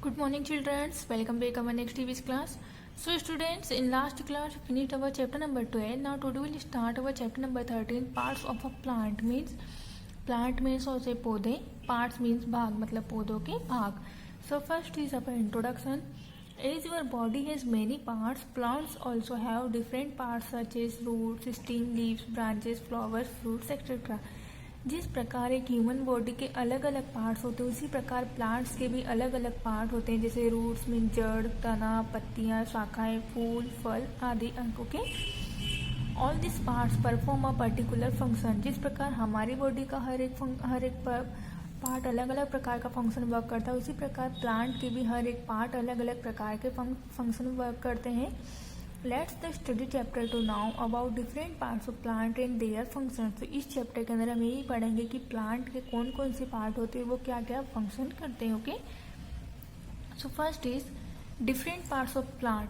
Good morning, children. Welcome back our next TV's class. So, students, in last class we finished our chapter number 12. Now today we will start our chapter number 13. Parts of a plant means also पौधे. Parts means भाग मतलब पौधों के भाग. So first is our introduction. As your body has many parts, plants also have different parts such as roots, stem, leaves, branches, flowers, fruits, etc. जिस प्रकार एक human body के अलग अलग पार्ट्स होते हैं उसी प्रकार प्लांट्स के भी अलग अलग पार्ट होते हैं, जैसे रूट्स में जड़, तना, पत्तियां, शाखाएं, फूल, फल आदि अंगों के. All this parts perform a particular function. जिस प्रकार हमारी बॉडी का हर एक पार्ट अलग अलग प्रकार का फंक्शन वर्क करता है, उसी प्रकार प्लांट के भी हर एक पार्ट अलग अलग प्रकार के फंक्शन वर्क करते हैं. Let's the study chapter 2 now about different parts of plant and their function. तो इस चैप्टर के अंदर हम यही पढ़ेंगे कि प्लांट के कौन कौन से पार्ट होते हैं, वो क्या क्या फंक्शन करते हैं. Okay, so first is different parts of plant.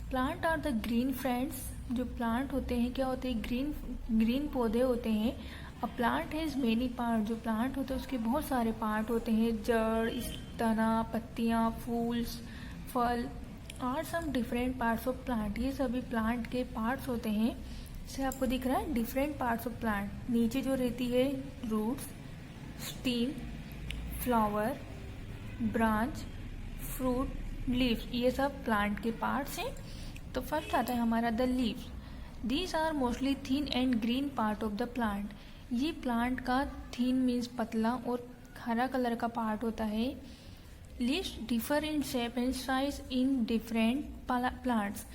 Plant are the green friends. जो प्लांट होते हैं क्या होते हैं? ग्रीन पौधे होते हैं. A plant has many part. जो प्लांट होते हैं उसके बहुत सारे पार्ट होते हैं. जड़, तना, पत्तियाँ, फूल्स, फल are some different parts of plant. ये सभी प्लांट के पार्ट्स होते हैं. इससे आपको दिख रहा है डिफरेंट पार्ट्स ऑफ प्लांट. नीचे जो रहती है roots, stem, flower, branch, fruit, leaves, ये सब प्लांट के पार्ट्स हैं. तो फर्स्ट आता है हमारा the leaves. These are mostly thin and green part of the plant. ये प्लांट का थिन मीन्स पतला और हरा कलर का पार्ट होता है. Leaves differ in shape and size in different plants.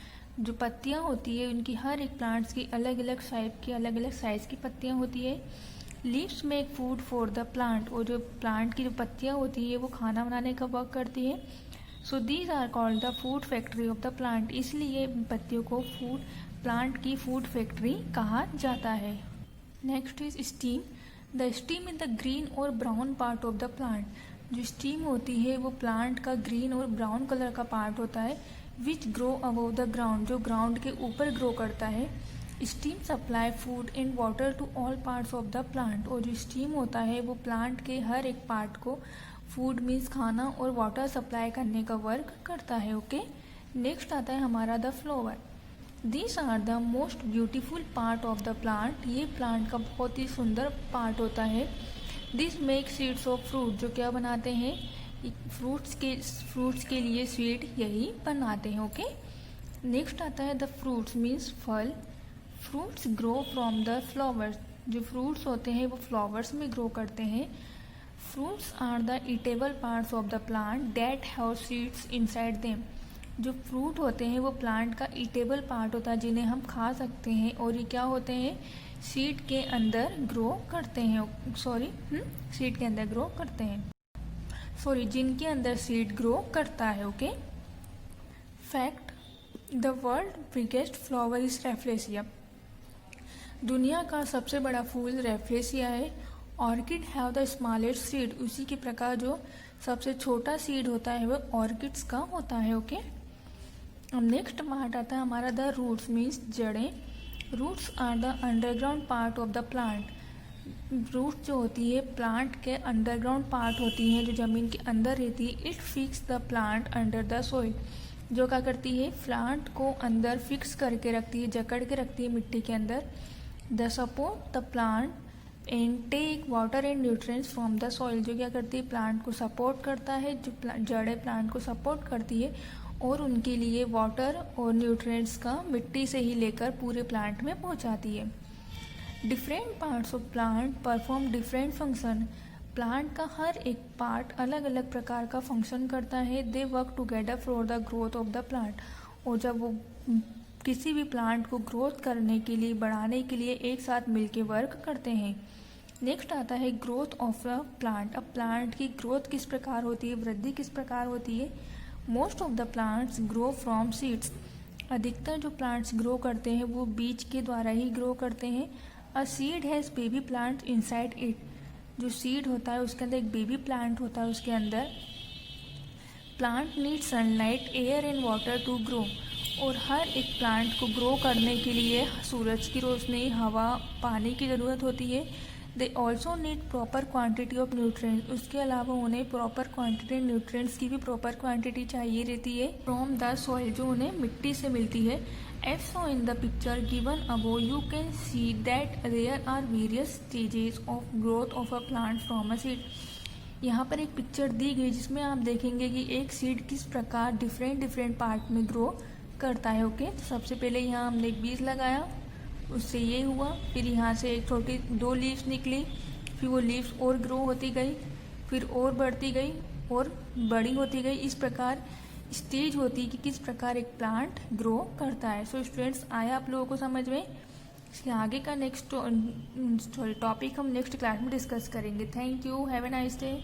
जो पत्तियां होती है उनकी हर एक प्लांट्स की अलग अलग शेप की अलग अलग साइज की पत्तियां होती है. Leaves make food for the plant. और जो प्लांट की जो पत्तियां होती है वो खाना बनाने का वर्क करती है. So these are called the food factory of the plant. इसलिए पत्तियों को प्लांट की फूड फैक्ट्री कहा जाता है. Next is stem. The stem is the green or brown part of the plant. जो स्टीम होती है वो प्लांट का ग्रीन और ब्राउन कलर का पार्ट होता है. Which grow above the ground. जो ग्राउंड के ऊपर ग्रो करता है. Stem supply food and water to all parts of the plant. और जो स्टीम होता है वो प्लांट के हर एक पार्ट को फूड मीन्स खाना और वाटर सप्लाई करने का वर्क करता है. ओके, नेक्स्ट आता है हमारा the flower. This are the most beautiful part of the plant. ये प्लांट का बहुत ही सुंदर पार्ट होता है. This make seeds of fruit. जो क्या बनाते हैं? फ्रूट्स के लिए सीड यही बनाते हैं. ओके, नेक्स्ट आता है द फ्रूट्स मीन्स फल. Fruits grow from the flowers. जो फ्रूट्स होते हैं वो फ्लावर्स में ग्रो करते हैं. Fruits are the edible parts of the plant that have seeds inside them. जो फ्रूट होते हैं वो प्लांट का ईटेबल पार्ट होता है जिन्हें हम खा सकते हैं. और ये क्या होते हैं? सीड के अंदर ग्रो करते हैं. सीड के अंदर ग्रो करते हैं. जिनके अंदर सीड ग्रो करता है. Okay, fact. The world biggest flower is Rafflesia. दुनिया का सबसे बड़ा फूल रेफ्लेसिया है. Orchid have the smallest seed. उसी के प्रकार जो सबसे छोटा सीड होता है वो ऑर्किड्स का होता है. ओके, अब नेक्स्ट पार्ट आता है हमारा द रूट्स मीन्स जड़ें. Roots are the underground part of the plant. Roots जो होती है प्लांट के अंडरग्राउंड पार्ट होती हैं, जो ज़मीन के अंदर रहती है. It fix the plant under the soil. जो क्या करती है? प्लांट को अंदर फिक्स करके रखती है, जकड़ के रखती है मिट्टी के अंदर. The support the plant and take water and nutrients from the soil. जो क्या करती है? प्लांट को सपोर्ट करता है. जो जड़ें प्लांट को सपोर्ट करती है और उनके लिए वाटर और न्यूट्रिएंट्स का मिट्टी से ही लेकर पूरे प्लांट में पहुंचाती है. Different parts of plant perform different function. Plant का हर एक पार्ट अलग अलग प्रकार का फंक्शन करता है. They work together for the growth of the plant. और जब वो किसी भी प्लांट को ग्रोथ करने के लिए, बढ़ाने के लिए एक साथ मिलकर वर्क करते हैं. नेक्स्ट आता है ग्रोथ ऑफ अ प्लांट. अब प्लांट की ग्रोथ किस प्रकार होती है, वृद्धि किस प्रकार होती है? Most of the plants grow from seeds. अधिकतर जो प्लांट्स ग्रो करते हैं वो बीज के द्वारा ही ग्रो करते हैं. A seed has baby plant inside it. जो सीड होता है उसके अंदर एक बेबी प्लांट होता है. उसके अंदर plant need sunlight, air and water to grow. और हर एक प्लांट को ग्रो करने के लिए सूरज की रोशनी, हवा, पानी की ज़रूरत होती है. They also need proper quantity of nutrients, उसके अलावा उन्हें प्रॉपर क्वान्टिटी न्यूट्रिएंट्स की भी प्रॉपर क्वान्टिटी चाहिए रहती है फ्रॉम द सॉइल, जो उन्हें मिट्टी से मिलती है। As shown in the picture given above, you can see that there are various stages of growth of a plant from a seed. यहाँ पर एक पिक्चर दी गई जिसमें आप देखेंगे कि एक सीड किस प्रकार डिफरेंट पार्ट में ग्रो करता है। ओके, तो सबसे पहले यहाँ हमने एक बीज लगाया, उससे ये हुआ, फिर यहाँ से एक छोटी 2 लीव्स निकली, फिर वो लीव्स और ग्रो होती गई, फिर और बढ़ती गई और बड़ी होती गई। इस प्रकार स्टेज होती है कि किस प्रकार एक प्लांट ग्रो करता है। सो स्टूडेंट्स, आया आप लोगों को समझ में? इसके आगे का नेक्स्ट टॉपिक हम नेक्स्ट क्लास में डिस्कस करेंगे। Thank you, have a nice day.